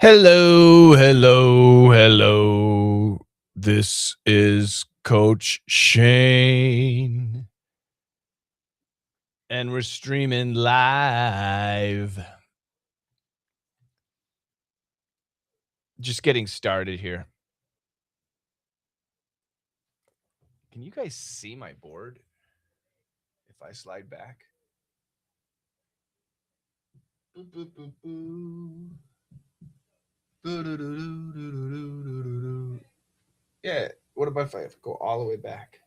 Hello, hello, hello. This is Coach Shane. And we're streaming live. Just getting started here. Can you guys see my board if I slide back? Boop, boop, boop, boop. Yeah, what about if I have to go all the way back?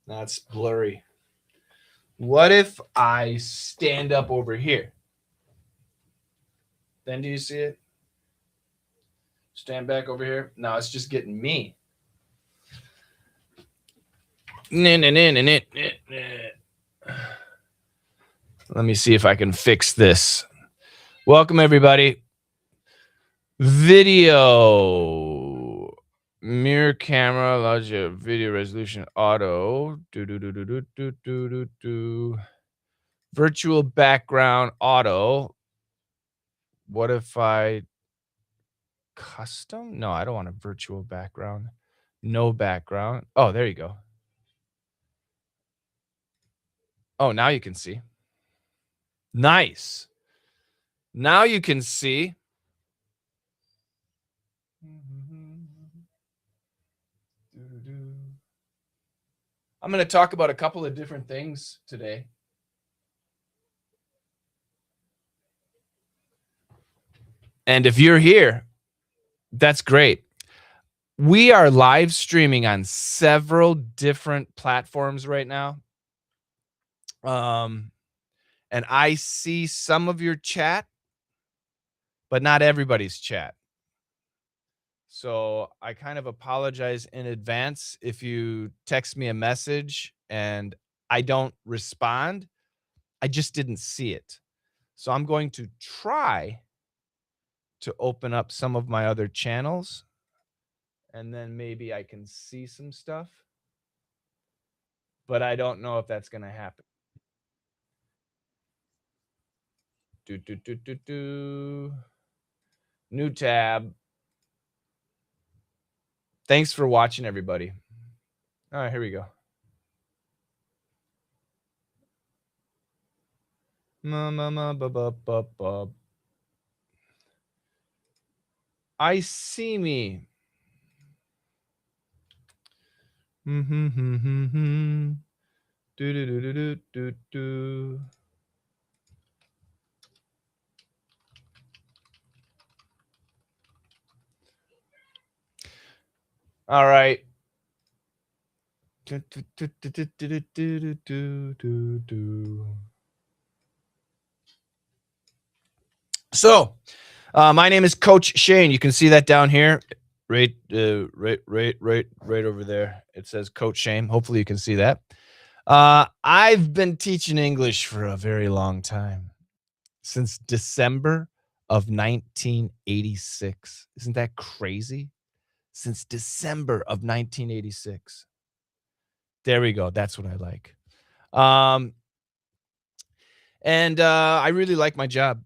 That's blurry. What if I stand up over here? Then do you see it? Stand back over here. No, it's just getting me. Let me see if I can fix this. Welcome, everybody. Video. Mirror camera allows you video resolution auto. Virtual background auto. What if I custom? No, I don't want a virtual background. No background. Oh, there you go. Oh, now you can see. Nice. Now you can see. I'm going to talk about a couple of different things today. And if you're here, that's great. We are live streaming on several different platforms right now. And I see some of your chat, but not everybody's chat. So I kind of apologize in advance if you text me a message and I don't respond. I just didn't see it. So I'm going to try to open up some of my other channels, and then maybe I can see some stuff. But I don't know if that's going to happen. New tab. Thanks for watching, everybody. All right, here we go. I see me. All right. So, my name is Coach Shane. You can see that down here, right over there. It says Coach Shane. Hopefully, you can see that. I've been teaching English for a very long time, since December of 1986. Isn't that crazy? Since December of 1986. There we go. That's what I like. And I really like my job.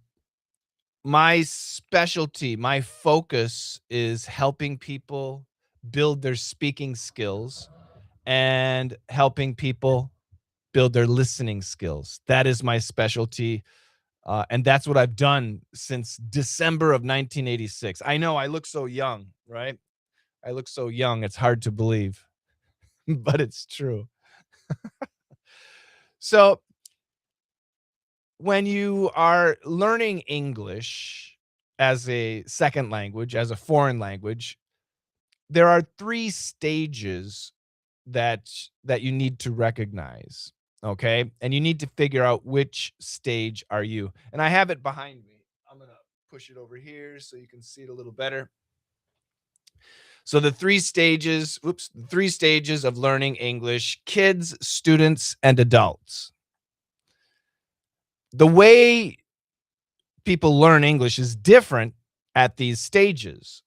My specialty, my focus is helping people build their speaking skills and helping people build their listening skills. That is my specialty. And that's what I've done since December of 1986. I know I look so young, right? I look so young. It's hard to believe, but it's true. So when you are learning English as a second language, as a foreign language, there are 3 stages that you need to recognize, okay? And you need to figure out which stage are you. And I have it behind me. I'm going to push it over here so you can see it a little better. So the 3 stages, the 3 stages of learning English: kids, students, and adults. The way people learn English is different at these stages.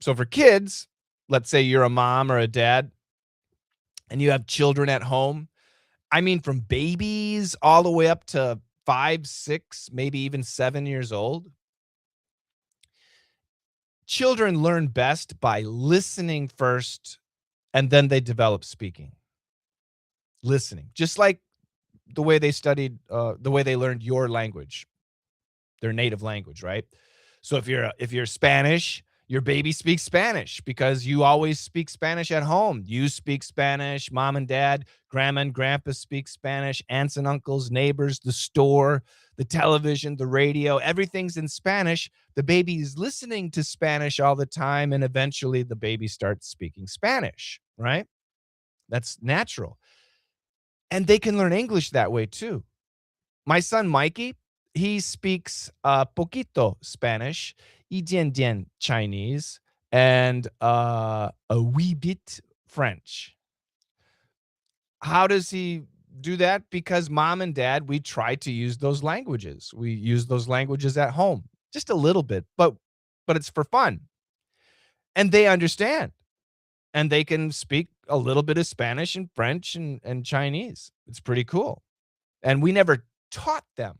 So for kids, let's say you're a mom or a dad and you have children at home. I mean, from babies all the way up to 5, 6, maybe even 7 years old. children learn best by listening first, and then they develop speaking. Listening, just like the way they studied, the way they learned your language, their native language, right? So if you're Spanish, your baby speaks Spanish because you always speak Spanish at home. You speak Spanish, mom and dad, grandma and grandpa speak Spanish, aunts and uncles, neighbors, the store, the television, the radio, everything's in Spanish. The baby is listening to Spanish all the time, and eventually the baby starts speaking Spanish, right? That's natural. And they can learn English that way too. My son Mikey, he speaks poquito Spanish, y dian dian Chinese, and a wee bit French. How does he do that? Because mom and dad, we try to use those languages. We use those languages at home, just a little bit, but it's for fun. And they understand. And they can speak a little bit of Spanish and French and Chinese. It's pretty cool. And we never taught them.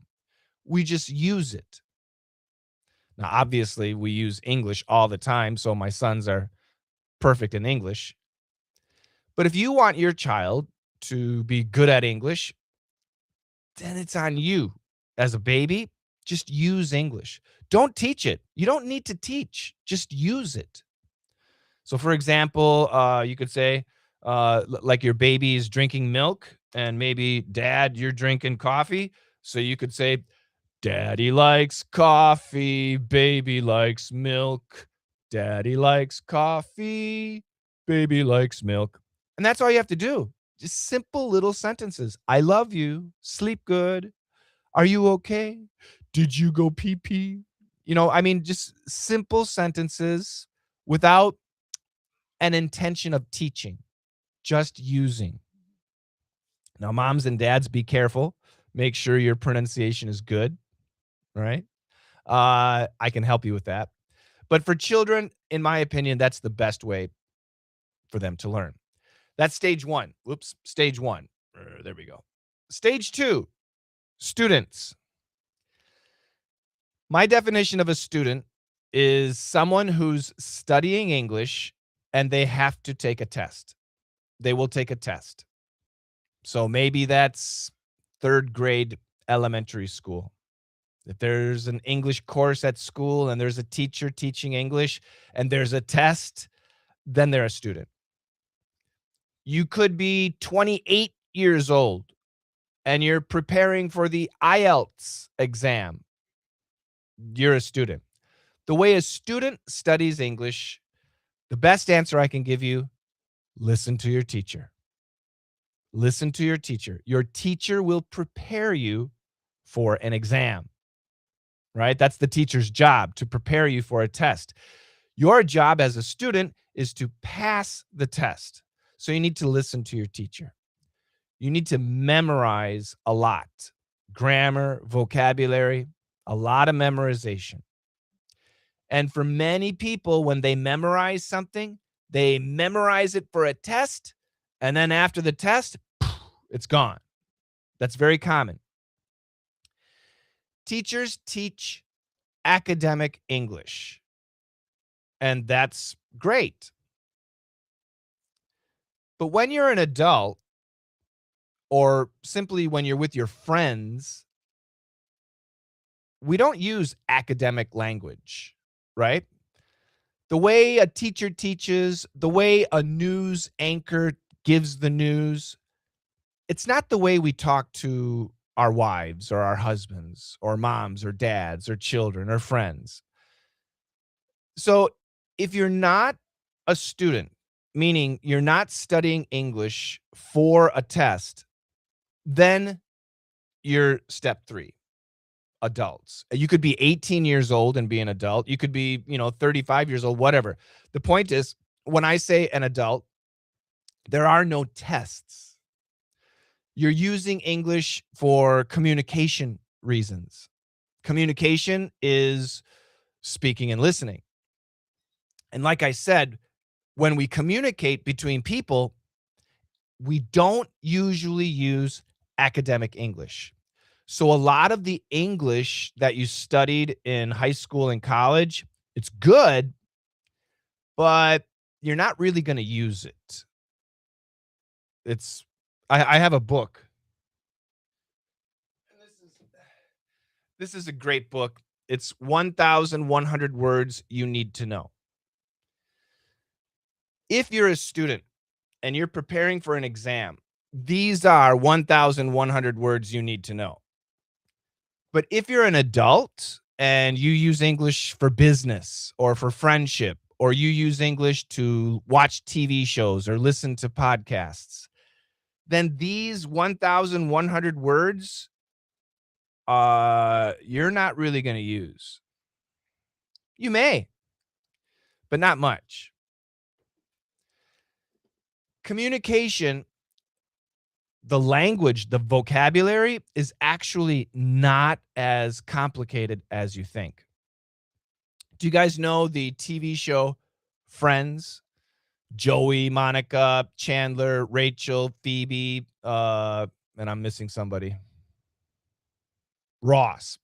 We just use it. Now, obviously, we use English all the time, so my sons are perfect in English. But if you want your child to be good at English, then it's on you. As a baby, just use English. Don't teach it. You don't need to teach. Just use it. So, for example, you could say, like your baby is drinking milk, and maybe, Dad, you're drinking coffee. So you could say, Daddy likes coffee, baby likes milk. Daddy likes coffee, baby likes milk. And that's all you have to do. Just simple little sentences. I love you. Sleep good. Are you okay? Did you go pee pee? Just simple sentences without an intention of teaching, just using. Now, moms and dads, be careful. Make sure your pronunciation is good, right? I can help you with that. But for children, in my opinion, that's the best way for them to learn. That's stage one. Whoops, stage one. There we go. Stage two, students. My definition of a student is someone who's studying English and they have to take a test. They will take a test. So maybe that's third grade elementary school. If there's an English course at school and there's a teacher teaching English and there's a test, then they're a student. You could be 28 years old and you're preparing for the IELTS exam. You're a student. The way a student studies English, the best answer I can give you, listen to your teacher. Listen to your teacher. Your teacher will prepare you for an exam, right? That's the teacher's job, to prepare you for a test. Your job as a student is to pass the test. So you need to listen to your teacher. You need to memorize a lot. Grammar, vocabulary, a lot of memorization. And for many people, when they memorize something, they memorize it for a test, and then after the test, it's gone. That's very common. Teachers teach academic English, and that's great. But when you're an adult, or simply when you're with your friends, we don't use academic language, right? The way a teacher teaches, the way a news anchor gives the news, it's not the way we talk to our wives or our husbands or moms or dads or children or friends. So if you're not a student, meaning you're not studying English for a test, then you're step 3, adults. You could be 18 years old and be an adult. You could be, 35 years old, whatever. The point is, when I say an adult, there are no tests. You're using English for communication reasons. Communication is speaking and listening. And like I said, when we communicate between people, we don't usually use academic English. So a lot of the English that you studied in high school and college, it's good, but you're not really going to use it. It's I have a book. And this is a great book. It's 1,100 words you need to know. If you're a student and you're preparing for an exam, these are 1,100 words you need to know. But if you're an adult and you use English for business or for friendship, or you use English to watch TV shows or listen to podcasts, then these 1,100 words, you're not really going to use. You may, but not much. Communication, the language, the vocabulary is actually not as complicated as you think. Do you guys know the TV show Friends? Joey, Monica, Chandler, Rachel, Phoebe, and I'm missing somebody. Ross.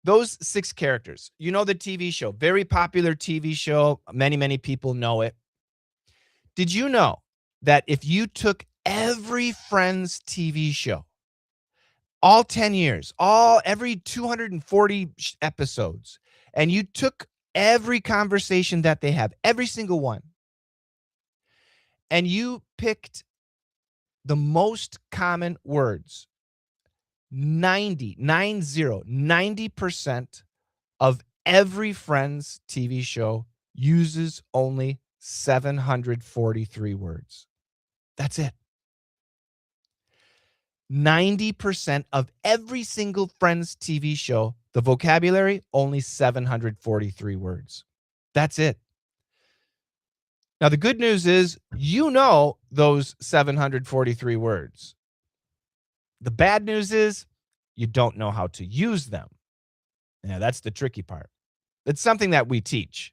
Those 6 characters. You know the TV show, very popular TV show. Many people know it. Did you know that if you took every Friends TV show, all 10 years, every 240 episodes, and you took every conversation that they have, every single one, and you picked the most common words, 90% of every Friends TV show uses only 743 words. That's it. 90% of every single Friends TV show, the vocabulary, only 743 words. That's it. Now, the good news is you know those 743 words. The bad news is you don't know how to use them. Yeah, that's the tricky part. It's something that we teach.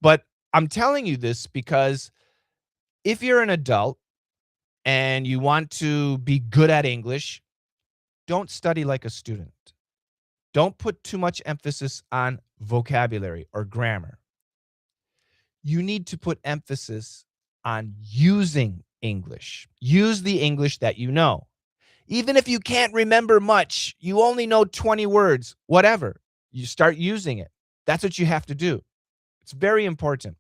But I'm telling you this because if you're an adult and you want to be good at English, don't study like a student. Don't put too much emphasis on vocabulary or grammar. You need to put emphasis on using English. Use the English that you know. Even if you can't remember much, you only know 20 words, whatever, you start using it. That's what you have to do. It's very important.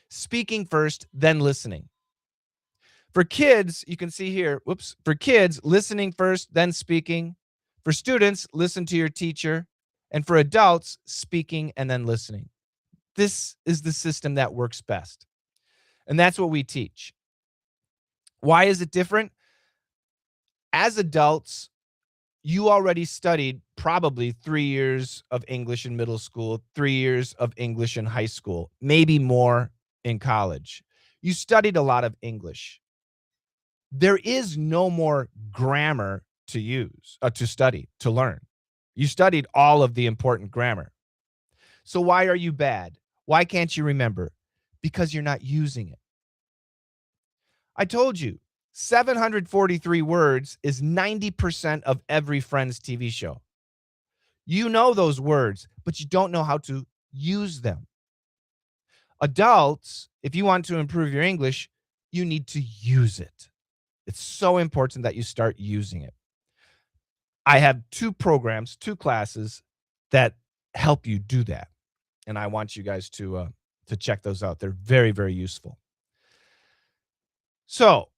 Speaking first, then listening. For kids, you can see here, for kids, listening first, then speaking. For students, listen to your teacher. And for adults, speaking and then listening. This is the system that works best. And that's what we teach. Why is it different? As adults, you already studied probably 3 years of English in middle school, 3 years of English in high school, maybe more in college. You studied a lot of English. There is no more grammar to use, to study, to learn. You studied all of the important grammar. So why are you bad? Why can't you remember? Because you're not using it. I told you, 743 words is 90% of every Friends TV show. You know those words, but you don't know how to use them. Adults, if you want to improve your English, you need to use it. It's so important that you start using it. I have 2 programs, 2 classes that help you do that. And I want you guys to check those out. They're very, very useful. So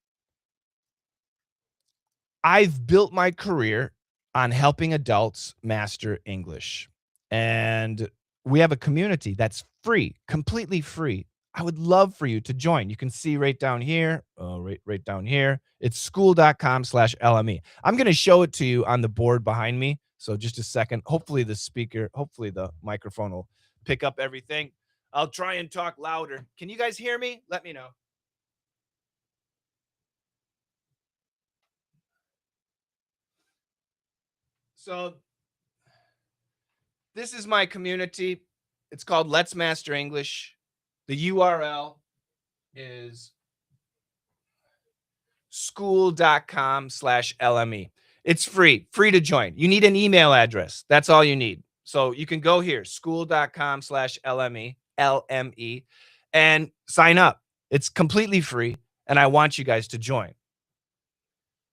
I've built my career on helping adults master English. And we have a community that's free, completely free. I would love for you to join. You can see right down here, right down here. It's school.com/LME. I'm going to show it to you on the board behind me. So just a second. Hopefully the microphone will pick up everything. I'll try and talk louder. Can you guys hear me? Let me know. So this is my community. It's called Let's Master English. The URL is school.com/LME. It's free to join. You need an email address. That's all you need. So you can go here, school.com/LME. LME, and sign up. It's completely free, and I want you guys to join.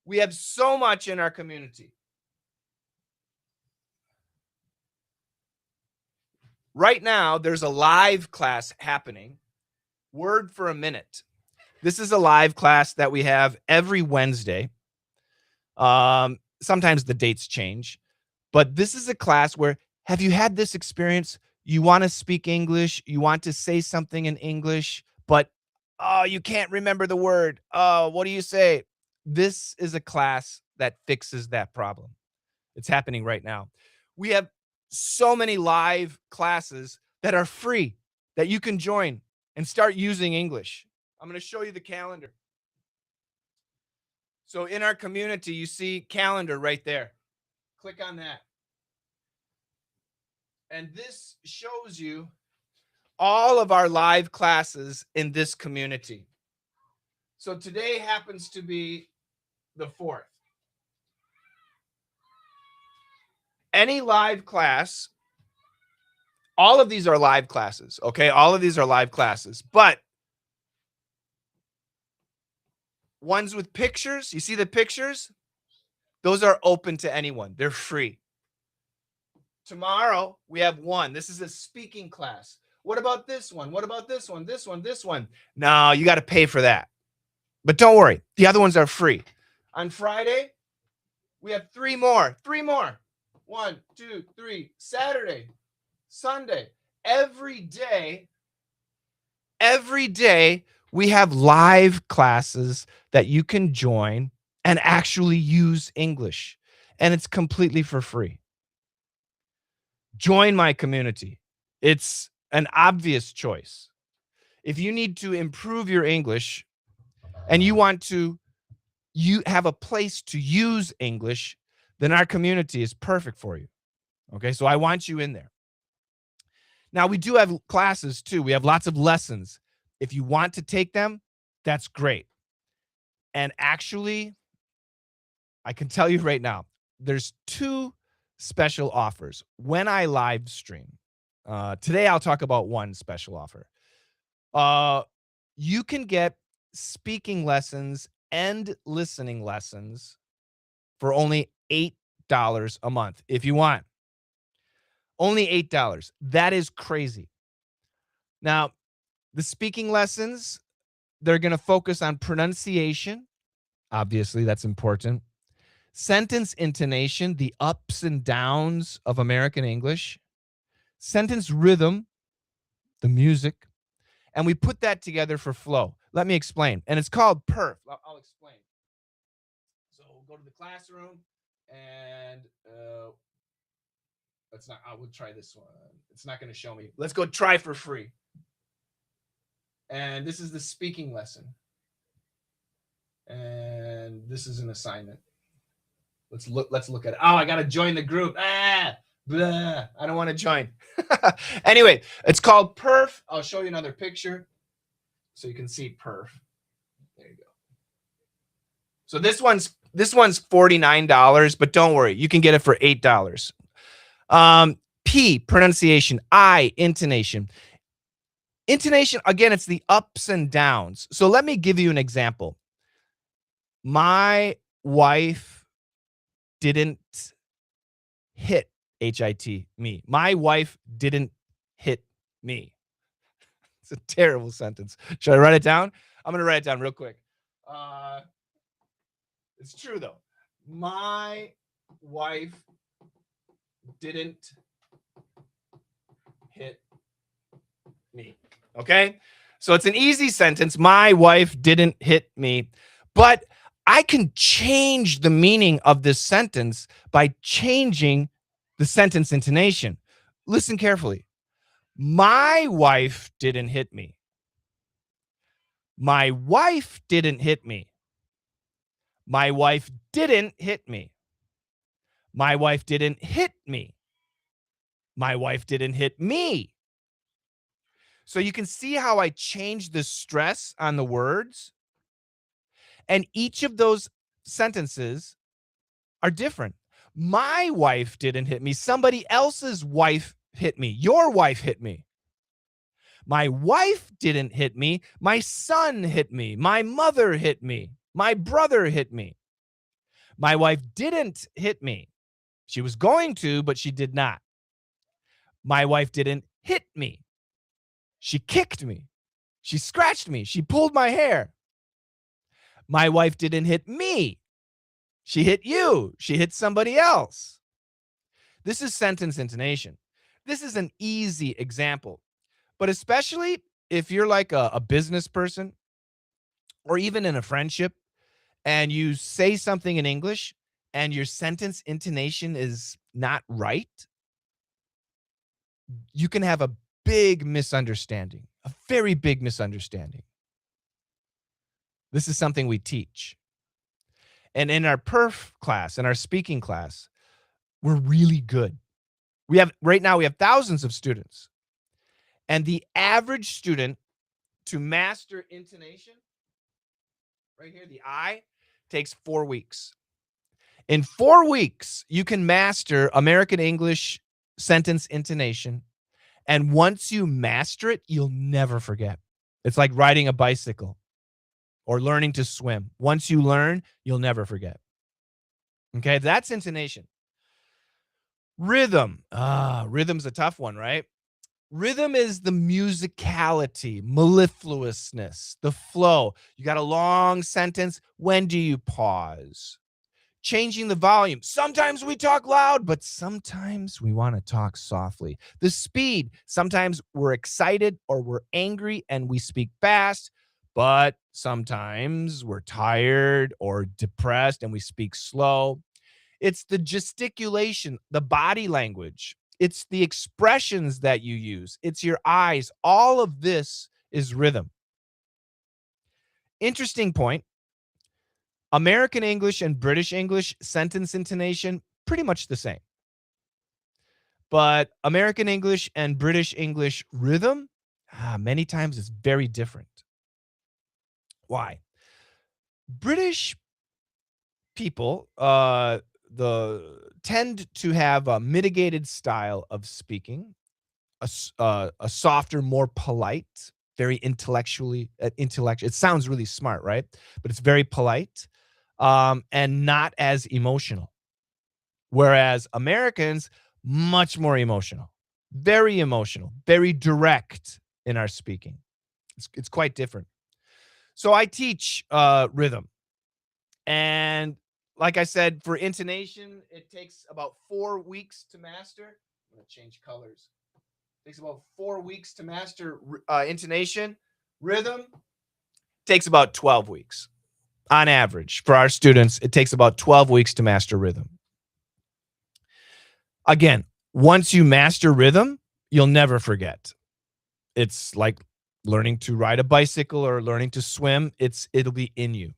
We have so much in our community. Right now, there's a live class happening, Word for a Minute. This is a live class that we have every Wednesday. Sometimes the dates change, but this is a class where, have you had this experience? You want to speak English, you want to say something in English, but you can't remember the word. What do you say? This is a class that fixes that problem. It's happening right now. We have so many live classes that are free that you can join and start using English. I'm going to show you the calendar. So in our community, you see calendar right there. Click on that. And this shows you all of our live classes in this community. So today happens to be the 4th. Any live class, all of these are live classes, okay? All of these are live classes, but ones with pictures, you see the pictures? Those are open to anyone. They're free. Tomorrow, we have one. This is a speaking class. What about this one? What about this one? This one, this one? No, you got to pay for that. But don't worry. The other ones are free. On Friday, we have 3 more. 3 more. 1, 2, 3. Saturday, Sunday. Every day, we have live classes that you can join and actually use English. And it's completely for free. Join my community. It's an obvious choice. If you need to improve your English and you want to have a place to use English, then our community is perfect for you. Okay, so I want you in there. Now, we do have classes too. We have lots of lessons. If you want to take them, that's great. And actually, I can tell you right now, there's 2 special offers when I live stream. Today, I'll talk about one special offer. You can get speaking lessons and listening lessons for only $8 a month if you want. Only $8. That is crazy. Now, the speaking lessons, they're going to focus on pronunciation. Obviously, that's important. Sentence intonation, the ups and downs of American English. Sentence rhythm, the music. And we put that together for flow. Let me explain. And it's called PIRF. I'll explain. So we'll go to the classroom and we'll try this one. It's not going to show me. Let's go try for free. And this is the speaking lesson. And this is an assignment. Let's look at it. Oh, I got to join the group. Blah. I don't want to join. Anyway, it's called PIRF. I'll show you another picture so you can see PIRF. There you go. So this one's $49, but don't worry, you can get it for $8. P, pronunciation. I, intonation. Intonation, again, it's the ups and downs. So let me give you an example. My wife didn't hit, H-I-T, me. My wife didn't hit me. It's a terrible sentence. Should I write it down? I'm going to write it down real quick. It's true, though. My wife didn't hit me. Okay? So it's an easy sentence. My wife didn't hit me. But I can change the meaning of this sentence by changing the sentence intonation. Listen carefully. My wife didn't hit me. My wife didn't hit me. My wife didn't hit me. My wife didn't hit me. My wife didn't hit me. So you can see how I changed the stress on the words. And each of those sentences are different. My wife didn't hit me. Somebody else's wife hit me. Your wife hit me. My wife didn't hit me. My son hit me. My mother hit me. My brother hit me. My wife didn't hit me. She was going to, but she did not. My wife didn't hit me. She kicked me. She scratched me. She pulled my hair. My wife didn't hit me. She hit you. She hit somebody else. This is sentence intonation. This is an easy example, but especially if you're like a business person or even in a friendship and you say something in English and your sentence intonation is not right, you can have a big misunderstanding, a very big misunderstanding. This is something we teach. And in our PIRF class, in our speaking class, we're really good. Right now we have thousands of students. And the average student to master intonation, right here, the I, takes 4 weeks. In 4 weeks, you can master American English sentence intonation. And once you master it, you'll never forget. It's like riding a bicycle or learning to swim. Once you learn, you'll never forget. Okay, that's intonation. Rhythm. Rhythm's a tough one, right? Rhythm is the musicality, mellifluousness, the flow. You got a long sentence. When do you pause? Changing the volume. Sometimes we talk loud, but sometimes we want to talk softly. The speed. Sometimes we're excited or we're angry and we speak fast, but sometimes we're tired or depressed and we speak slow. It's the gesticulation, the body language. It's the expressions that you use. It's your eyes. All of this is rhythm. Interesting point. American English and British English sentence intonation, pretty much the same. But American English and British English rhythm, many times it's very different. Why? British people tend to have a mitigated style of speaking, a softer, more polite, very intellectual. It sounds really smart, right? But it's very polite. And not as emotional. Whereas Americans, much more emotional, very direct in our speaking. It's quite different. So I teach rhythm. And like I said, for intonation, it takes about 4 weeks to master. I'm going to change colors. It takes about 4 weeks to master intonation. Rhythm takes about 12 weeks. On average, for our students, it takes about 12 weeks to master rhythm. Again, once you master rhythm, you'll never forget. It's like learning to ride a bicycle or learning to swim. It'll be in you.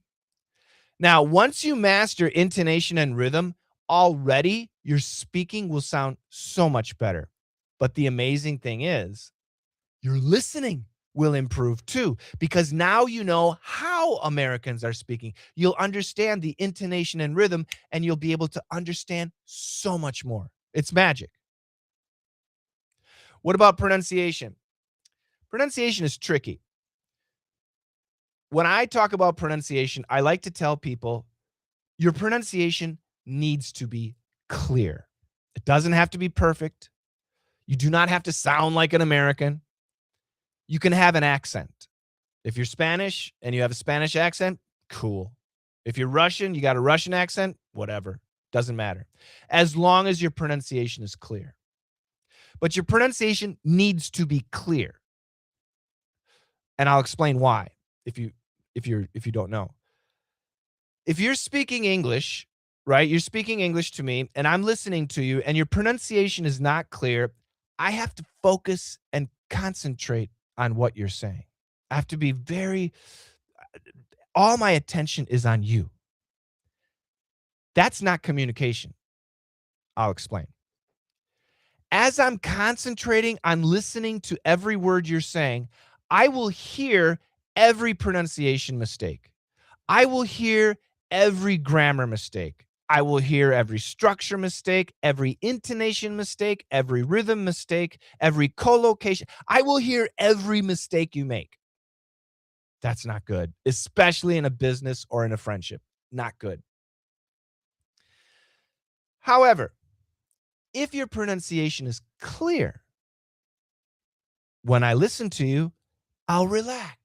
Now, once you master intonation and rhythm, already your speaking will sound so much better. But the amazing thing is, your listening will improve too, because now you know how Americans are speaking. You'll understand the intonation and rhythm, and you'll be able to understand so much more. It's magic. What about pronunciation? Pronunciation is tricky. When I talk about pronunciation, I like to tell people your pronunciation needs to be clear. It doesn't have to be perfect. You do not have to sound like an American. You can have an accent. If you're Spanish and you have a Spanish accent, cool. If you're Russian, you got a Russian accent, whatever. Doesn't matter. As long as your pronunciation is clear. But your pronunciation needs to be clear. And I'll explain why if you don't know. If you're speaking English, right? You're speaking English to me and I'm listening to you and your pronunciation is not clear, I have to focus and concentrate on what you're saying. I have to be all my attention is on you. That's not communication. I'll explain. As I'm concentrating on listening to every word you're saying, I will hear every pronunciation mistake. I will hear every grammar mistake. I will hear every structure mistake, every intonation mistake, every rhythm mistake, every collocation. I will hear every mistake you make. That's not good, especially in a business or in a friendship. Not good. However, if your pronunciation is clear, when I listen to you, I'll relax.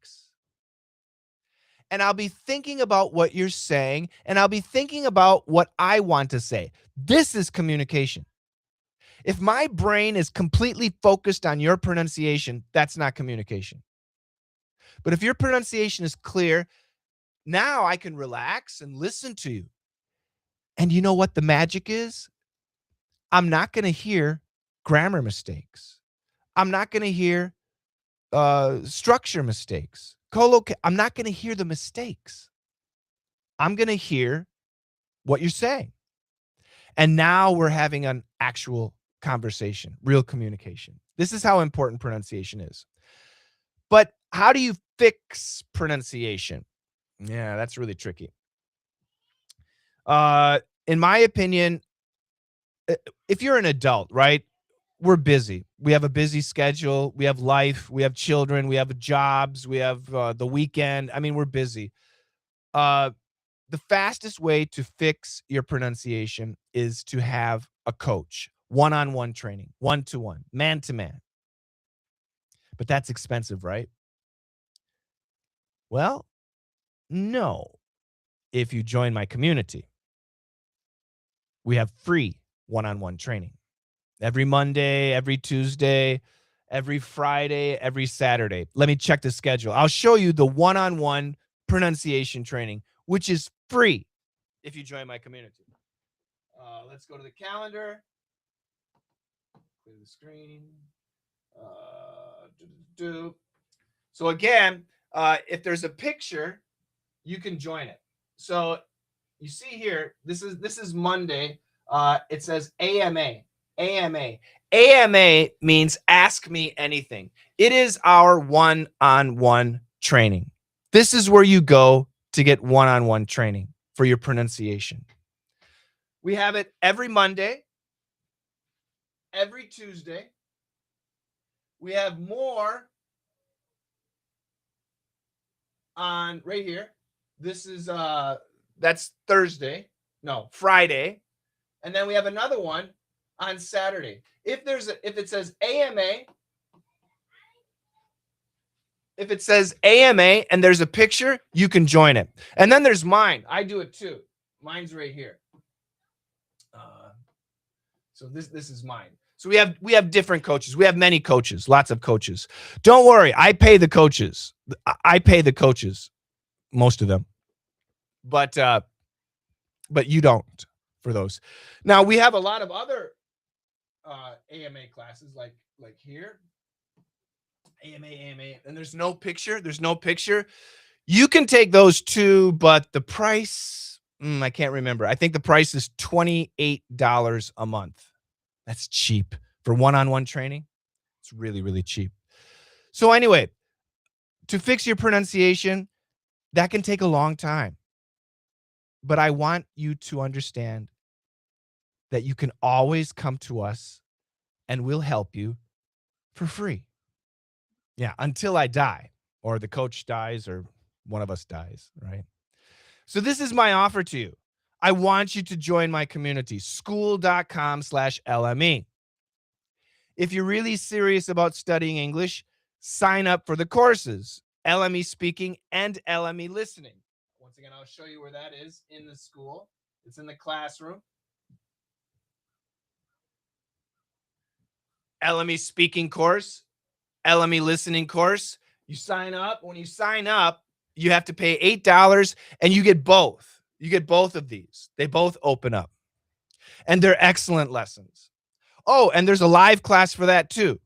And I'll be thinking about what you're saying, and I'll be thinking about what I want to say. This is communication. If my brain is completely focused on your pronunciation, that's not communication. But if your pronunciation is clear, now I can relax and listen to you. And you know what the magic is? I'm not going to hear grammar mistakes. I'm not going to hear structure mistakes. I'm not going to hear the mistakes. I'm going to hear what you're saying. And now we're having an actual conversation, real communication. This is how important pronunciation is. But how do you fix pronunciation? Yeah, that's really tricky. In my opinion, if you're an adult, right? We're busy. We have a busy schedule. We have life. We have children. We have jobs. We have the weekend. I mean, we're busy. The fastest way to fix your pronunciation is to have a coach, one-on-one training, one-to-one, man-to-man. But that's expensive, right? Well, no. If you join my community, we have free one-on-one training. Every Monday, every Tuesday, every Friday, every Saturday. Let me check the schedule. I'll show you the one-on-one pronunciation training, which is free if you join my community. Let's go to the calendar. Clear the screen. So again, if there's a picture, you can join it. So you see here, this is Monday. It says AMA. AMA. AMA means ask me anything. It is our one-on-one training. This is where you go to get one-on-one training for your pronunciation. We have it every Monday, every Tuesday. We have more on right here. This is that's Thursday. No, Friday. And then we have another one on Saturday. If it says AMA, if it says AMA and there's a picture, you can join it. And then there's mine. I do it too. Mine's right here. So this is mine. So we have different coaches. We have many coaches, lots of coaches. Don't worry, I pay the coaches. I pay the coaches, most of them. But you don't for those. Now we have a lot of other AMA classes like here. AMA, and there's no picture. You can take those too, but the price, I can't remember. I think the price is $28 a month. That's cheap for one-on-one training. It's really, really cheap. So anyway, to fix your pronunciation, that can take a long time. But I want you to understand that you can always come to us and we'll help you for free. Yeah, until I die or the coach dies or one of us dies, right? So this is my offer to you. I want you to join my community, school.com/LME. If you're really serious about studying English, sign up for the courses, LME Speaking and LME Listening. Once again, I'll show you where that is in the school. It's in the classroom. LME Speaking course, LME Listening course. You sign up. When you sign up, you have to pay $8 and you get both. You get both of these. They both open up. And they're excellent lessons. Oh, and there's a live class for that too.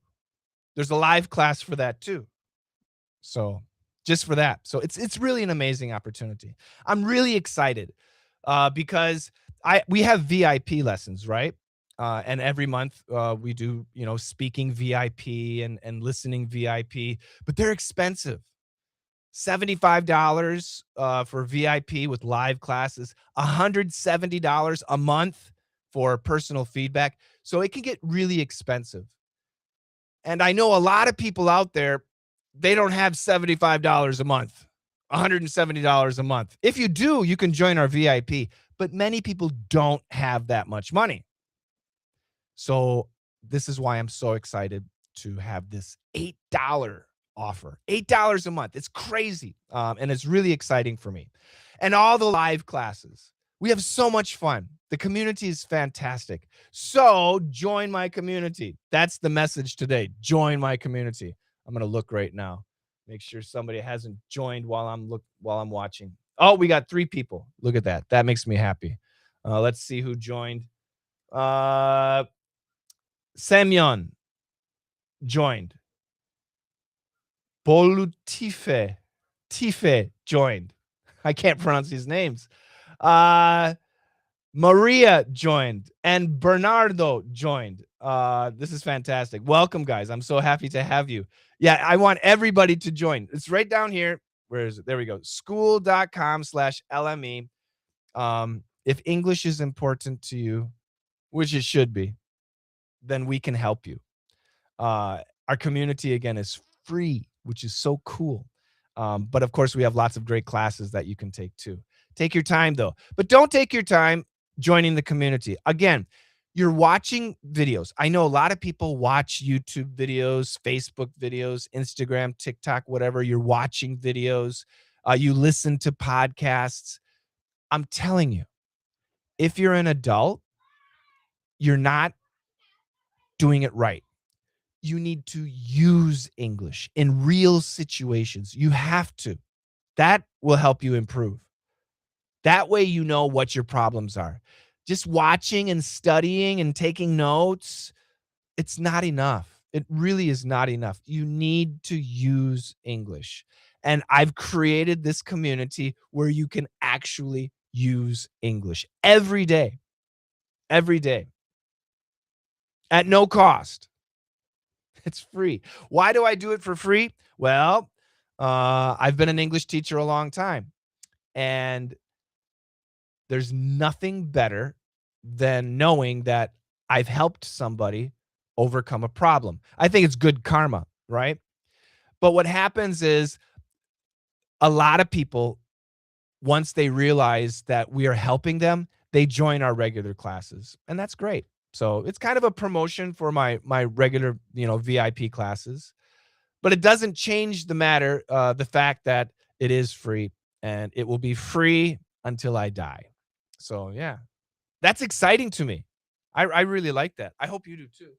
So just for that. So it's really an amazing opportunity. I'm really excited because we have VIP lessons, right? And every month we do, speaking VIP and listening VIP, but they're expensive. $75 for VIP with live classes, $170 a month for personal feedback. So it can get really expensive. And I know a lot of people out there, they don't have $75 a month, $170 a month. If you do, you can join our VIP, but many people don't have that much money. So this is why I'm so excited to have this $8 offer, $8 a month. It's crazy. And it's really exciting for me. And all the live classes. We have so much fun. The community is fantastic. So join my community. That's the message today. Join my community. I'm going to look right now. Make sure somebody hasn't joined while I'm watching. Oh, we got 3 people. Look at that. That makes me happy. Let's see who joined. Semyon joined. Bolutife joined. I can't pronounce these names. Maria joined, and Bernardo joined. This is fantastic. Welcome, guys. I'm so happy to have you. Yeah, I want everybody to join. It's right down here. Where is it? There we go. School.com/LME. If English is important to you, which it should be, then we can help you. Our community, again, is free, which is so cool. But of course, we have lots of great classes that you can take too. Take your time, though. But don't take your time joining the community. Again, you're watching videos. I know a lot of people watch YouTube videos, Facebook videos, Instagram, TikTok, whatever. You're watching videos. You listen to podcasts. I'm telling you, if you're an adult, you're not doing it right. You need to use English in real situations. You have to. That will help you improve. That way you know what your problems are. Just watching and studying and taking notes, it's not enough. It really is not enough. You need to use English. And I've created this community where you can actually use English every day. Every day. At no cost. It's free. Why do I do it for free? Well, I've been an English teacher a long time, and there's nothing better than knowing that I've helped somebody overcome a problem. I think it's good karma, right? But what happens is a lot of people, once they realize that we are helping them, they join our regular classes, and that's great. So it's kind of a promotion for my regular, VIP classes, but it doesn't change the matter, the fact that it is free, and it will be free until I die. So yeah, that's exciting to me. I really like that. I hope you do too.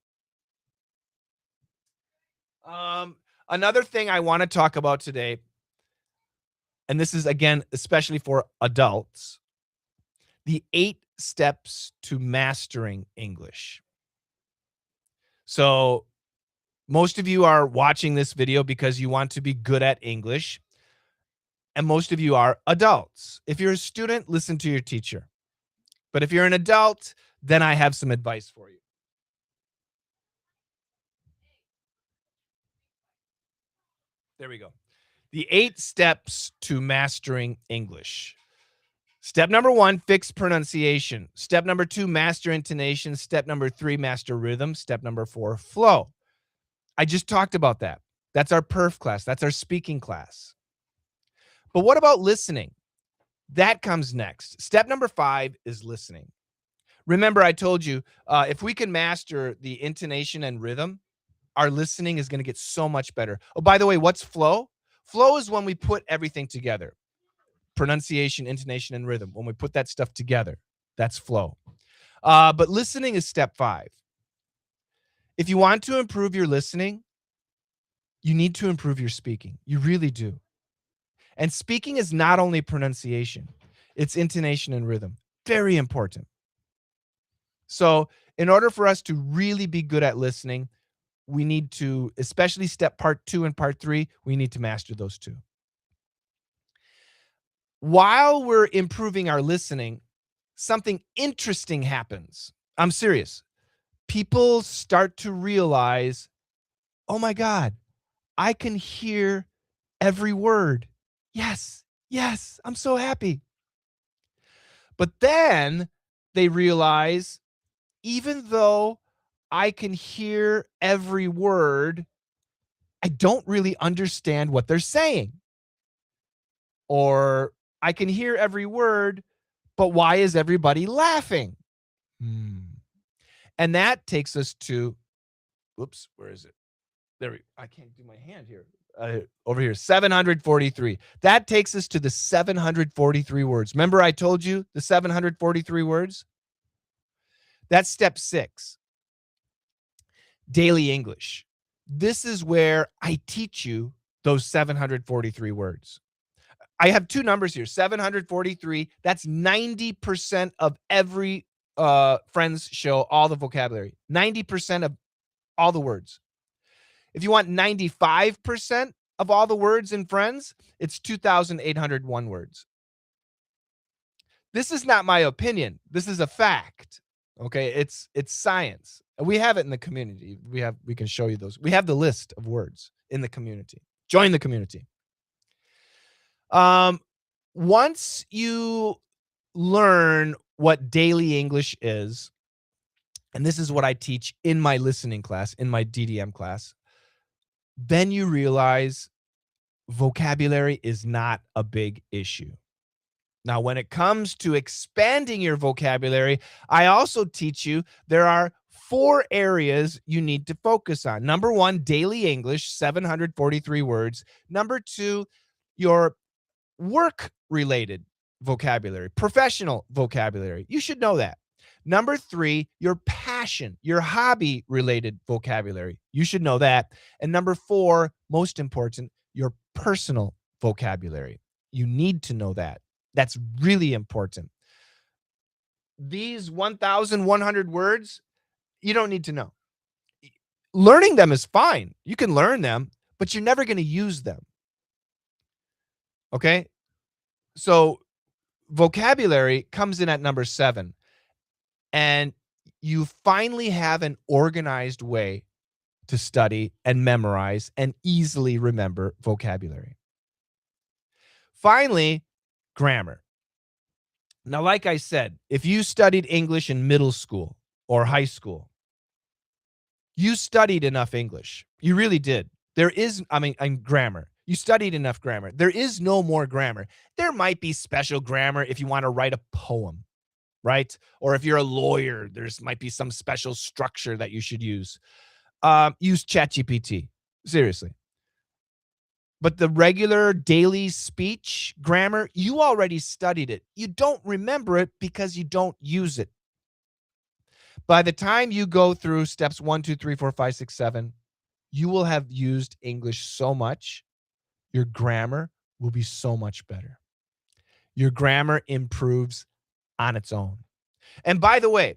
Another thing I want to talk about today, and this is again, especially for adults, the 8 steps to mastering English. So most of you are watching this video because you want to be good at English, and most of you are adults. If you're a student, listen to your teacher. But if you're an adult, then I have some advice for you. There we go. The 8 steps to mastering English. Step number 1, fix pronunciation. Step number 2, master intonation. Step number 3, master rhythm. Step number 4, flow. I just talked about that. That's our PIRF class. That's our speaking class. But what about listening? That comes next. Step number 5 is listening. Remember, I told you, if we can master the intonation and rhythm, our listening is going to get so much better. Oh, by the way, what's flow? Flow is when we put everything together. Pronunciation, intonation, and rhythm. When we put that stuff together, that's flow. But listening is step 5. If you want to improve your listening, you need to improve your speaking. You really do. And speaking is not only pronunciation, it's intonation and rhythm. Very important. So in order for us to really be good at listening, we need to, especially step part 2 and part 3, we need to master those 2. While we're improving our listening, something interesting happens. I'm serious. People start to realize, oh my God, I can hear every word. Yes, yes, I'm so happy. But then they realize, even though I can hear every word, I don't really understand what they're saying. Or I can hear every word, but why is everybody laughing? Hmm. And that takes us to, whoops, where is it? I can't do my hand here. Over here, 743. That takes us to the 743 words. Remember I told you the 743 words? That's step 6, daily English. This is where I teach you those 743 words. I have two numbers here, 743. That's 90% of every Friends show, all the vocabulary. 90% of all the words. If you want 95% of all the words in Friends, it's 2,801 words. This is not my opinion. This is a fact. Okay, it's science. We have it in the community. We can show you those. We have the list of words in the community. Join the community. Once you learn what daily English is, and this is what I teach in my listening class, in my DDM class, then you realize vocabulary is not a big issue. Now, when it comes to expanding your vocabulary, I also teach you there are 4 areas you need to focus on. Number 1, daily English, 743 words. Number 2, your work-related vocabulary, professional vocabulary. You should know that. Number 3, your passion, your hobby-related vocabulary. You should know that. And number 4, most important, your personal vocabulary. You need to know that. That's really important. These 1,100 words, you don't need to know. Learning them is fine. You can learn them, but you're never going to use them. Okay? So vocabulary comes in at number 7. And you finally have an organized way to study and memorize and easily remember vocabulary. Finally, grammar. Now, like I said, if you studied English in middle school or high school, you studied enough English. You really did. Grammar. You studied enough grammar. There is no more grammar. There might be special grammar if you want to write a poem, right? Or if you're a lawyer, there's might be some special structure that you should use. Use ChatGPT. Seriously. But the regular daily speech grammar, you already studied it. You don't remember it because you don't use it. By the time you go through steps 1, 2, 3, 4, 5, 6, 7, you will have used English so much, your grammar will be so much better. Your grammar improves on its own. And by the way,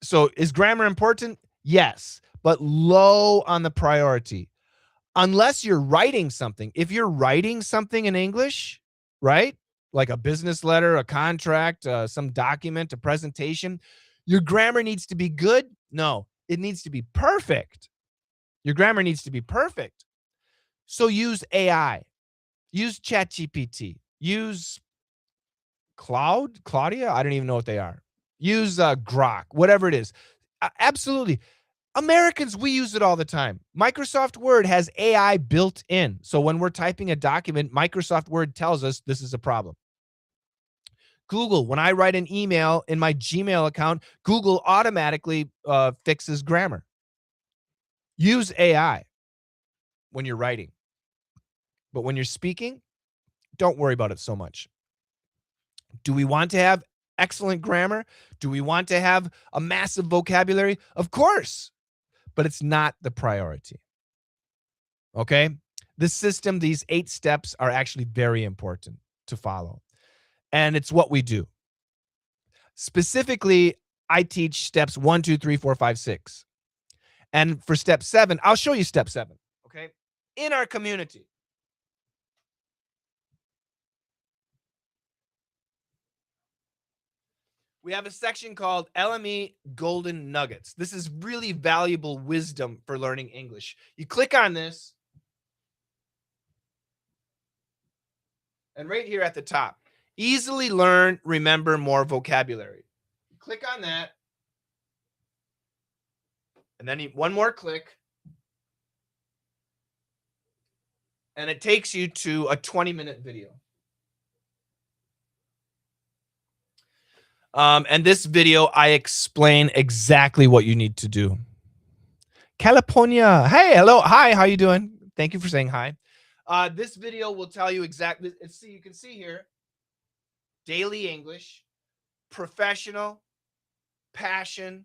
so is grammar important? Yes, but low on the priority. Unless you're writing something. If you're writing something in English, right? Like a business letter, a contract, some document, a presentation, your grammar needs to be good? No, it needs to be perfect. Your grammar needs to be perfect. So use AI, use ChatGPT, use Claudia. I don't even know what they are. Use Grok, whatever it is. Absolutely. Americans, we use it all the time. Microsoft Word has AI built in. So when we're typing a document, Microsoft Word tells us this is a problem. Google, when I write an email in my Gmail account, Google automatically fixes grammar. Use AI when you're writing. But when you're speaking, don't worry about it so much. Do we want to have excellent grammar? Do we want to have a massive vocabulary? Of course. But it's not the priority. Okay? The system, these 8 steps are actually very important to follow. And it's what we do. Specifically, I teach steps 1, 2, 3, 4, 5, 6. And for step 7, I'll show you step 7. Okay? In our community. We have a section called LME Golden Nuggets. This is really valuable wisdom for learning English. You click on this. And right here at the top, easily learn, remember more vocabulary. Click on that. And then one more click. And it takes you to a 20-minute video. And this video, I explain exactly what you need to do. California. Hey, hello. Hi, how you doing? Thank you for saying hi. This video will tell you exactly. See, you can see here, daily English, professional, passion,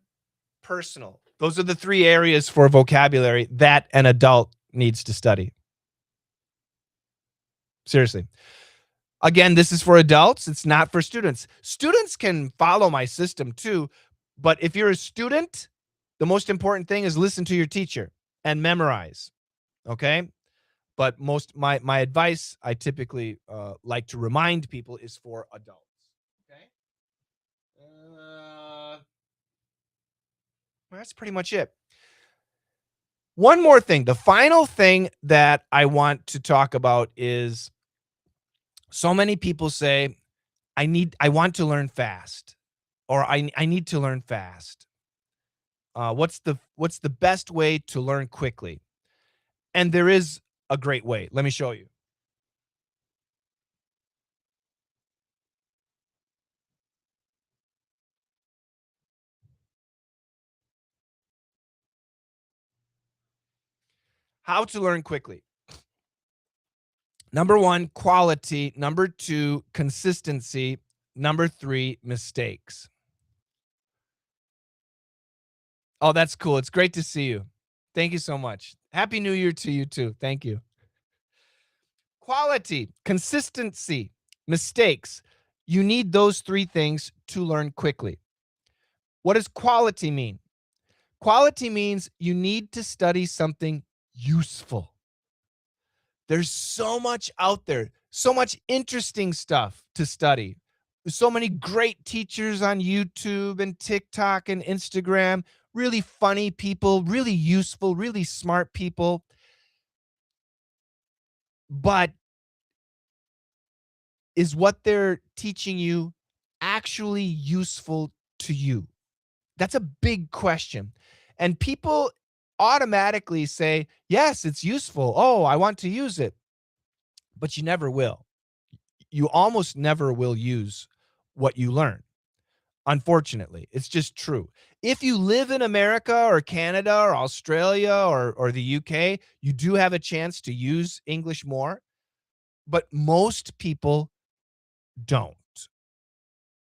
personal. Those are the 3 areas for vocabulary that an adult needs to study. Seriously. Again, this is for adults. It's not for students. Students can follow my system too, but if you're a student, the most important thing is listen to your teacher and memorize, okay? But my advice, I typically like to remind people, is for adults, okay? That's pretty much it. One more thing. The final thing that I want to talk about is, so many people say, I want to learn fast, or I need to learn fast. What's the best way to learn quickly? And there is a great way. Let me show you. How to learn quickly. Number 1, quality. Number 2, consistency. Number 3, mistakes. Oh, that's cool. It's great to see you. Thank you so much. Happy New Year to you too. Thank you. Quality, consistency, mistakes. You need those 3 things to learn quickly. What does quality mean? Quality means you need to study something useful. There's so much out there, so much interesting stuff to study. There's so many great teachers on YouTube and TikTok and Instagram, really funny people, really useful, really smart people. But is what they're teaching you actually useful to you? That's a big question. And people automatically say, yes, it's useful. Oh, I want to use it. But you never will. You almost never will use what you learn. Unfortunately, it's just true. If you live in America or Canada or Australia or the UK, you do have a chance to use English more. But most people don't.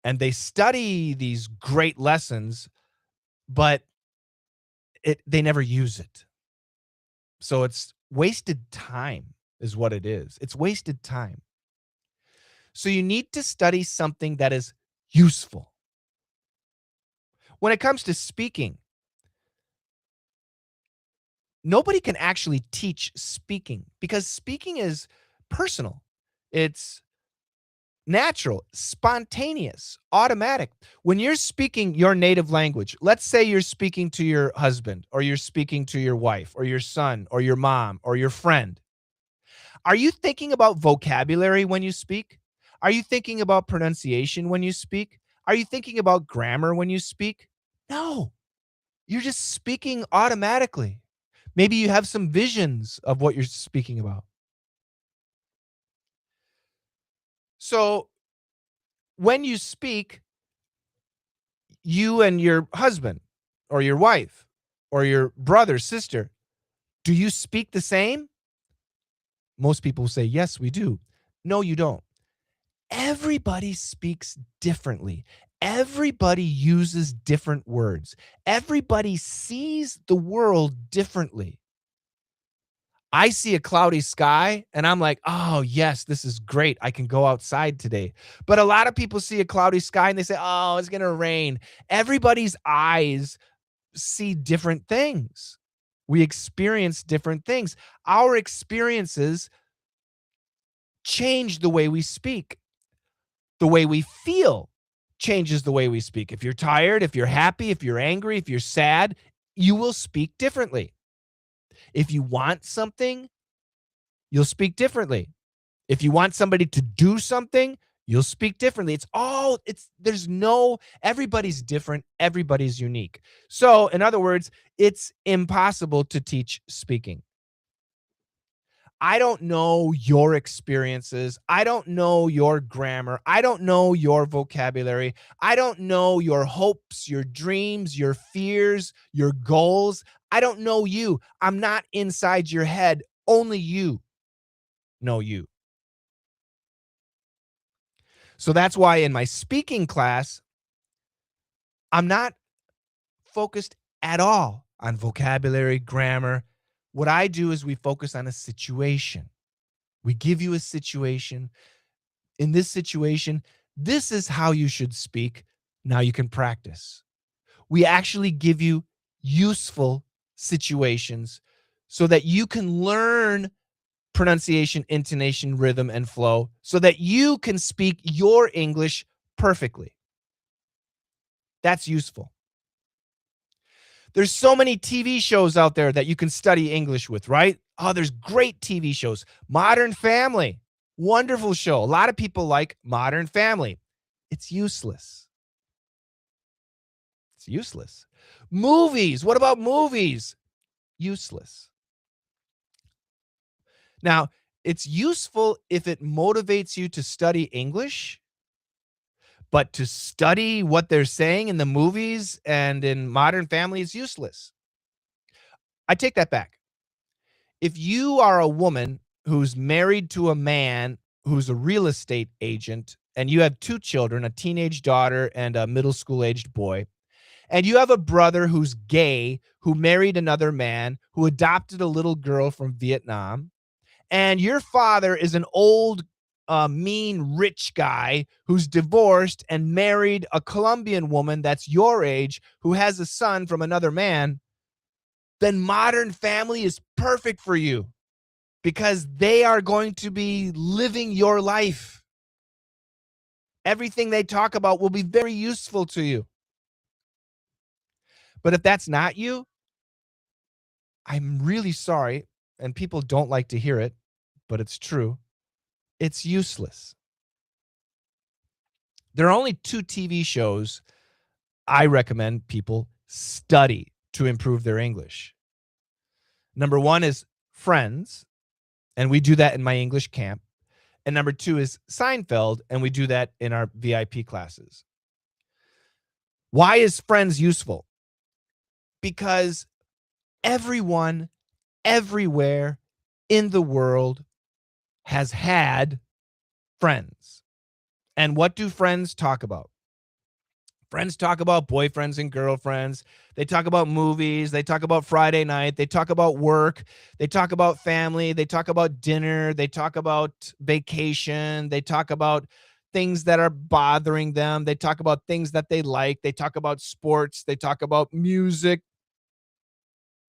And they study these great lessons, but they never use it. So it's wasted time is what it is. It's wasted time. So you need to study something that is useful. When it comes to speaking, nobody can actually teach speaking because speaking is personal. It's natural, spontaneous, automatic. When you're speaking your native language, let's say you're speaking to your husband, or you're speaking to your wife, or your son, or your mom, or your friend. Are you thinking about vocabulary when you speak? Are you thinking about pronunciation when you speak? Are you thinking about grammar when you speak? No, you're just speaking automatically. Maybe you have some visions of what you're speaking about. So when you speak, you and your husband or your wife or your brother, sister, do you speak the same? Most people say, yes, we do. No, you don't. Everybody speaks differently. Everybody uses different words. Everybody sees the world differently. I see a cloudy sky and I'm like, oh, yes, this is great. I can go outside today. But a lot of people see a cloudy sky and they say, oh, it's going to rain. Everybody's eyes see different things. We experience different things. Our experiences change the way we speak. The way we feel changes the way we speak. If you're tired, if you're happy, if you're angry, if you're sad, you will speak differently. If you want something, you'll speak differently. If you want somebody to do something, you'll speak differently. Everybody's different, everybody's unique. So, in other words, it's impossible to teach speaking. I don't know your experiences. I don't know your grammar. I don't know your vocabulary. I don't know your hopes, your dreams, your fears, your goals. I don't know you. I'm not inside your head. Only you know you. So that's why in my speaking class, I'm not focused at all on vocabulary, grammar. What I do is we focus on a situation. We give you a situation. In this situation, this is how you should speak. Now you can practice. We actually give you useful situations so that you can learn pronunciation, intonation, rhythm, and flow so that you can speak your English perfectly. That's useful. There's so many TV shows out there that you can study English with, right? Oh, there's great TV shows. Modern Family, wonderful show. A lot of people like Modern Family. It's useless. It's useless. Movies. What about movies? Useless. Now, it's useful if it motivates you to study English, but to study what they're saying in the movies and in Modern Family is useless. I take that back. If you are a woman who's married to a man who's a real estate agent and you have 2 children, a teenage daughter and a middle school aged boy, and you have a brother who's gay, who married another man, who adopted a little girl from Vietnam, and your father is an old, mean, rich guy who's divorced and married a Colombian woman that's your age who has a son from another man, then Modern Family is perfect for you because they are going to be living your life. Everything they talk about will be very useful to you. But if that's not you, I'm really sorry, and people don't like to hear it, but it's true. It's useless. There are only 2 TV shows I recommend people study to improve their English. Number 1 is Friends, and we do that in my English camp. And number 2 is Seinfeld, and we do that in our VIP classes. Why is Friends useful? Because everyone, everywhere in the world has had friends. And what do friends talk about? Friends talk about boyfriends and girlfriends. They talk about movies. They talk about Friday night. They talk about work. They talk about family. They talk about dinner. They talk about vacation. They talk about things that are bothering them. They talk about things that they like. They talk about sports. They talk about music.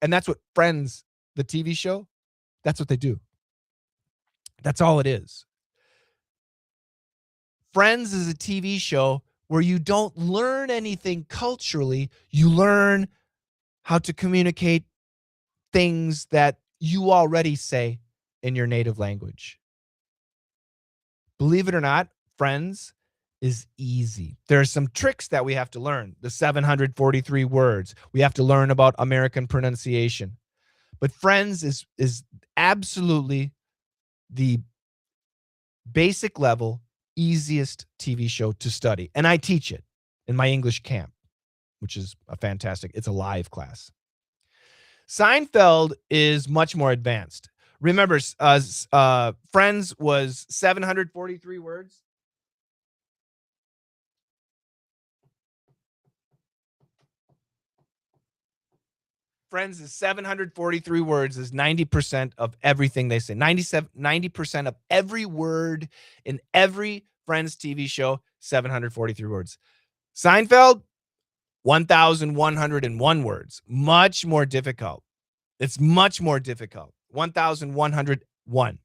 And that's what Friends, the TV show, that's what they do. That's all it is. Friends is a TV show where you don't learn anything culturally. You learn how to communicate things that you already say in your native language. Believe it or not, Friends is easy. There are some tricks that we have to learn. The 743 words. We have to learn about American pronunciation. But Friends is absolutely the basic level, easiest TV show to study. And I teach it in my English camp, which is it's a live class. Seinfeld is much more advanced. Remember, Friends was 743 words. Friends is 743 words, is 90% of everything they say. 90% of every word in every Friends TV show, 743 words. Seinfeld, 1,101 words. Much more difficult. It's much more difficult. 1,101.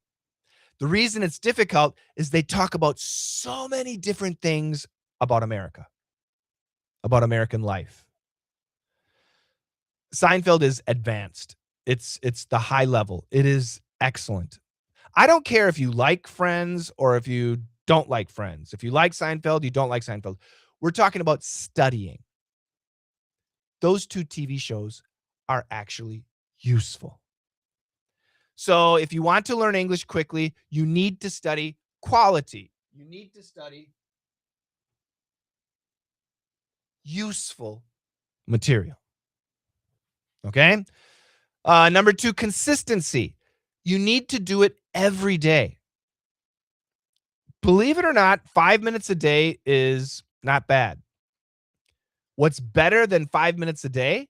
The reason it's difficult is they talk about so many different things about America, about American life. Seinfeld is advanced. It's the high level. It is excellent. I don't care if you like Friends or if you don't like Friends. If you like Seinfeld, you don't like Seinfeld. We're talking about studying. Those 2 TV shows are actually useful. So if you want to learn English quickly, you need to study quality. You need to study useful material. Okay? Number 2, consistency. You need to do it every day. Believe it or not, 5 minutes a day is not bad. What's better than 5 minutes a day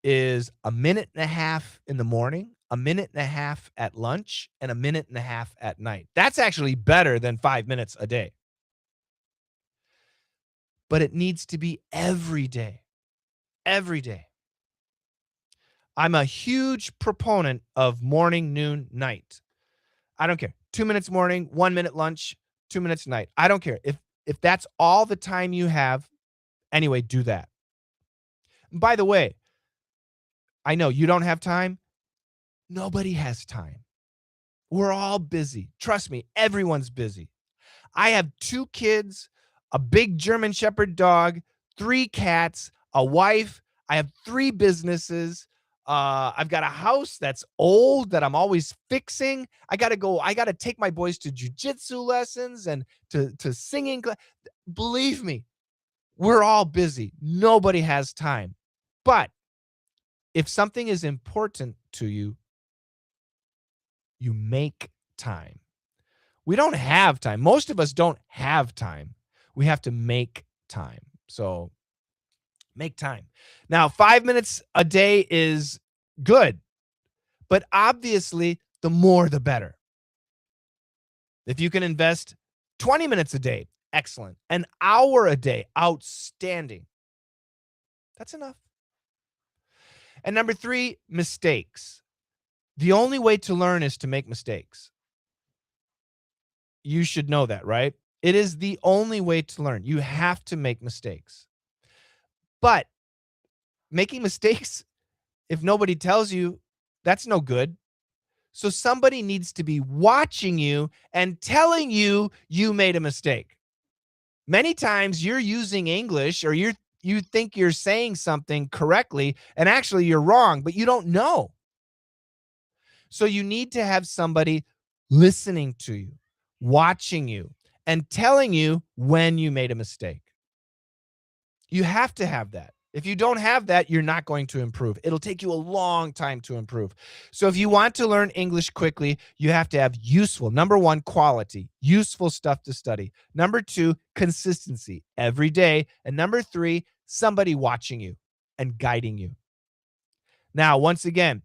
is a minute and a half in the morning, a minute and a half at lunch, and a minute and a half at night. That's actually better than 5 minutes a day. But it needs to be every day. Every day. I'm a huge proponent of morning, noon, night. I don't care. 2 minutes morning, 1 minute lunch, 2 minutes night. I don't care. If that's all the time you have, anyway, do that. And by the way, I know you don't have time. Nobody has time. We're all busy. Trust me, everyone's busy. I have 2 kids, a big German Shepherd dog, 3 cats, a wife. I have 3 businesses. I've got a house that's old that I'm always fixing. I got to take my boys to jujitsu lessons and to singing. Believe me, we're all busy. Nobody has time. But if something is important to you, you make time. We don't have time. Most of us don't have time. We have to make time. So make time. Now, 5 minutes a day is good, but obviously the more the better. If you can invest 20 minutes a day, excellent. An hour a day, outstanding. That's enough. And number 3, mistakes. The only way to learn is to make mistakes. You should know that, right? It is the only way to learn. You have to make mistakes. But making mistakes, if nobody tells you, that's no good. So somebody needs to be watching you and telling you you made a mistake. Many times you're using English or you think you're saying something correctly and actually you're wrong, but you don't know. So you need to have somebody listening to you, watching you, and telling you when you made a mistake. You have to have that. If you don't have that, you're not going to improve. It'll take you a long time to improve. So if you want to learn English quickly, you have to have useful, number 1, quality, useful stuff to study. Number 2, consistency every day. And number 3, somebody watching you and guiding you. Now, once again,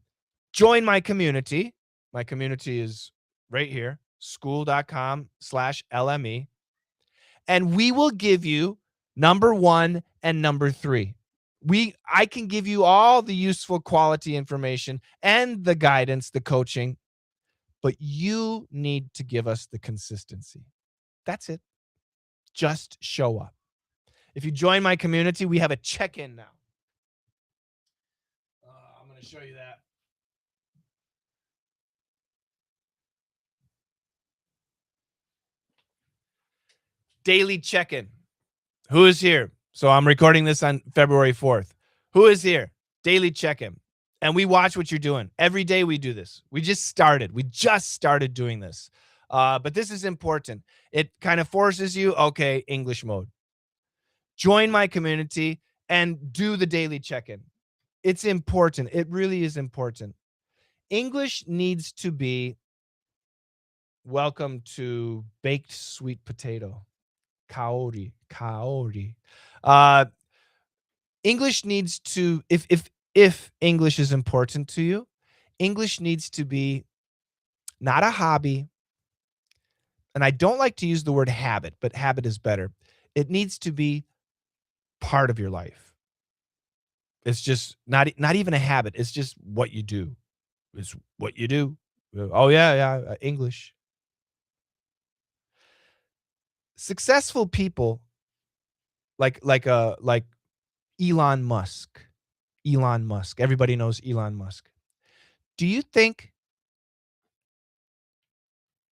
join my community. My community is right here, school.com/LME. And we will give you number 1 and number 3. I can give you all the useful quality information and the guidance, the coaching, but you need to give us the consistency. That's it. Just show up. If you join my community, we have a check-in now. I'm going to show you that. Daily check-in. Who is here? So I'm recording this on February 4th. Who is here? Daily check-in. And we watch what you're doing. Every day we do this. We just started doing this. But this is important. It kind of forces you, okay, English mode. Join my community and do the daily check-in. It's important. It really is important. English needs to be welcome to baked sweet potato. Kaori. English needs to, if English is important to you, English needs to be not a hobby. And I don't like to use the word habit, but habit is better. It needs to be part of your life. It's just not even a habit. It's just what you do. It's what you do. Oh yeah, English. Successful people like Elon Musk. Everybody knows Elon Musk. Do you think Elon Musk, everybody knows Elon Musk. Do you think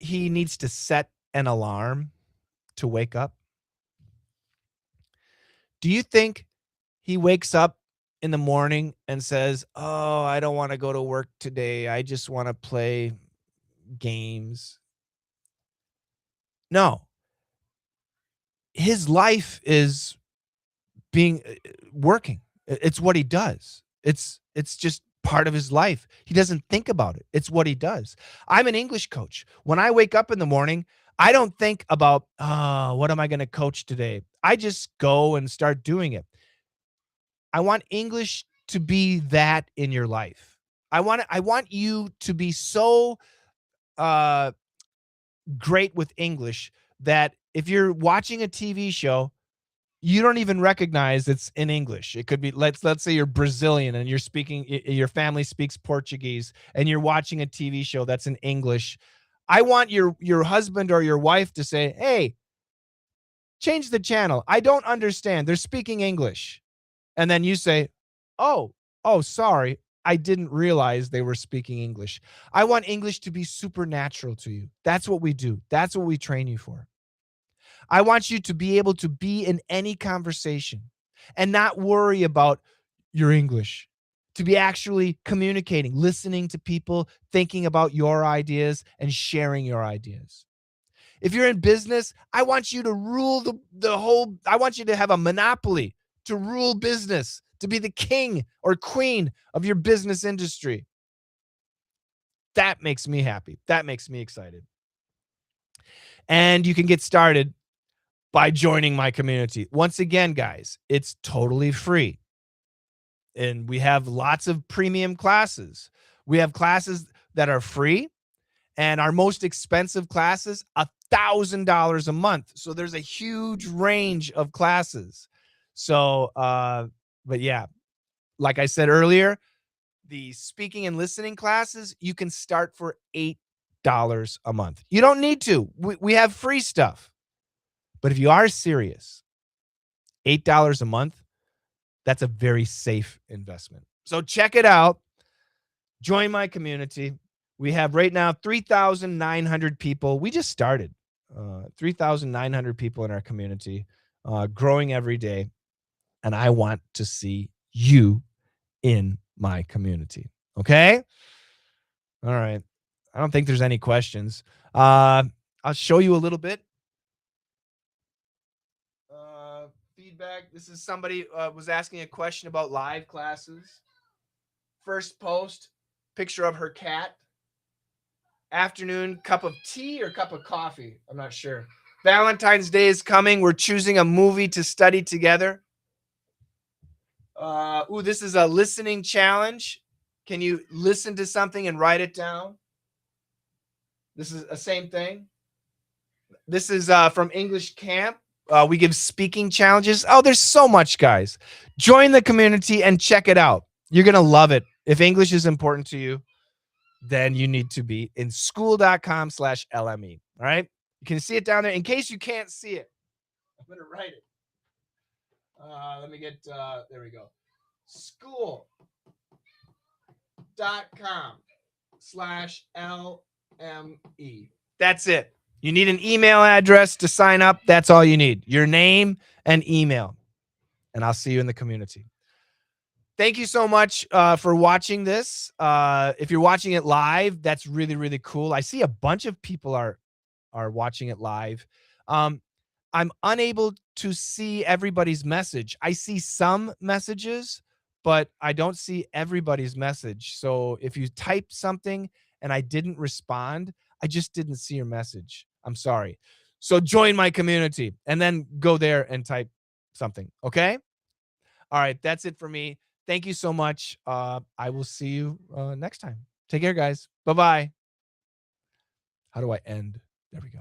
he needs to set an alarm to wake up? Do you think he wakes up in the morning and says, "Oh, I don't want to go to work today. I just want to play games"? No. His life is being working. It's what he does. It's just part of his life. He doesn't think about it. It's what he does. I'm an English coach. When I wake up in the morning, I don't think about, "Oh, what am I going to coach today?" I just go and start doing it. I want English to be that in your life. I want you to be so uh great with English that if you're watching a TV show, you don't even recognize it's in English. It could be, let's say you're Brazilian and you're speaking, your family speaks Portuguese and you're watching a TV show that's in English. I want your husband or your wife to say, "Hey, change the channel. I don't understand. They're speaking English." And then you say, "Oh, oh, sorry. I didn't realize they were speaking English." I want English to be supernatural to you. That's what we do. That's what we train you for. I want you to be able to be in any conversation and not worry about your English, to be actually communicating, listening to people, thinking about your ideas, and sharing your ideas. If you're in business, I want you to rule the whole, I want you to have a monopoly, to rule business, to be the king or queen of your business industry. That makes me happy. That makes me excited. And you can get started by joining my community. Once again, guys, it's totally free. And we have lots of premium classes. We have classes that are free, and our most expensive classes, $1,000 a month. So there's a huge range of classes. So, but yeah, like I said earlier, the speaking and listening classes, you can start for $8 a month. You don't need to. We have free stuff. But if you are serious, $8 a month, that's a very safe investment. So check it out. Join my community. We have right now 3,900 people. We just started. 3,900 people in our community, growing every day. And I want to see you in my community. Okay? All right. I don't think there's any questions. I'll show you a little bit. Feedback. This is somebody was asking a question about live classes. First post, picture of her cat. Afternoon, cup of tea or cup of coffee? I'm not sure. Valentine's Day is coming. We're choosing a movie to study together. This is a listening challenge. Can you listen to something and write it down? This is the same thing. This is from English Camp. We give speaking challenges. Oh, there's so much, guys. Join the community and check it out. You're going to love it. If English is important to you, then you need to be in school.com/LME. All right. You can see it down there. In case you can't see it, I'm going to write it. Let me get, there we go. School.com/LME. That's it. You need an email address to sign up. That's all you need. Your name and email. And I'll see you in the community. Thank you so much for watching this. If you're watching it live, that's really, really cool. I see a bunch of people are watching it live. I'm unable to see everybody's message. I see some messages, but I don't see everybody's message. So if you type something and I didn't respond, I just didn't see your message. I'm sorry. So join my community and then go there and type something. Okay? All right. That's it for me. Thank you so much. I will see you next time. Take care, guys. Bye-bye. How do I end? There we go.